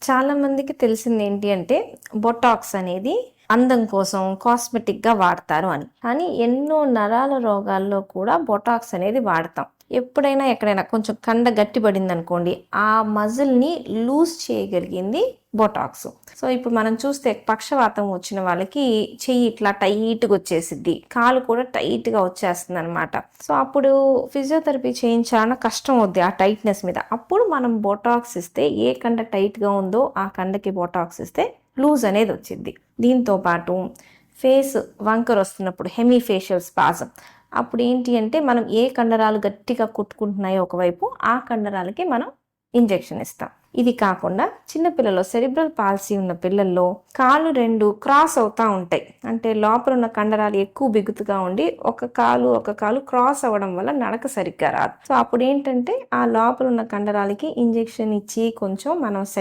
చాలా మందికి తెలిసింది ఏంటి అంటే బొటాక్స్ అనేది అందం కోసం కాస్మెటిక్గా వాడతారు అని. కానీ ఎన్నో నరాల రోగాల్లో కూడా బొటాక్స్ అనేది వాడతాం. ఎప్పుడైనా ఎక్కడైనా కొంచెం కండ గట్టిపడింది అనుకోండి, ఆ మజిల్ని లూజ్ చేయగలిగింది బొటాక్స్. సో ఇప్పుడు మనం చూస్తే పక్షవాతం వచ్చిన వాళ్ళకి చెయ్యి ఇట్లా టైట్గా వచ్చేసిద్ది, కాలు కూడా టైట్గా వచ్చేస్తుంది అనమాట. సో అప్పుడు ఫిజియోథెరపీ చేయించాలన్న కష్టం అవుద్ది ఆ టైట్నెస్ మీద. అప్పుడు మనం బొటాక్స్ ఇస్తే ఏ కండ టైట్గా ఉందో ఆ కండకి బొటాక్స్ ఇస్తే లూజ్ అనేది వచ్చింది. దీంతో పాటు ఫేస్ వంకర్ వస్తున్నప్పుడు హెమీఫేషియల్ స్పాజం, అప్పుడు ఏంటి అంటే మనం ఏ కండరాలు గట్టిగా కొట్టుకుంటున్నాయో ఒకవైపు ఆ కండరాలకి మనం ఇంజెక్షన్ ఇస్తాం. ఇది కాకుండా చిన్నపిల్లల్లో సెరిబ్రల్ పాలసీ ఉన్న పిల్లల్లో కాళ్ళు రెండు క్రాస్ అవుతూ ఉంటాయి. అంటే లోపల ఉన్న కండరాలు ఎక్కువ బిగుతుగా ఉండి ఒక కాలు క్రాస్ అవ్వడం వల్ల నడక సరిగ్గా రాదు. సో అప్పుడు ఏంటంటే ఆ లోపల ఉన్న కండరాలకి ఇంజెక్షన్ ఇచ్చి కొంచెం మనం సెట్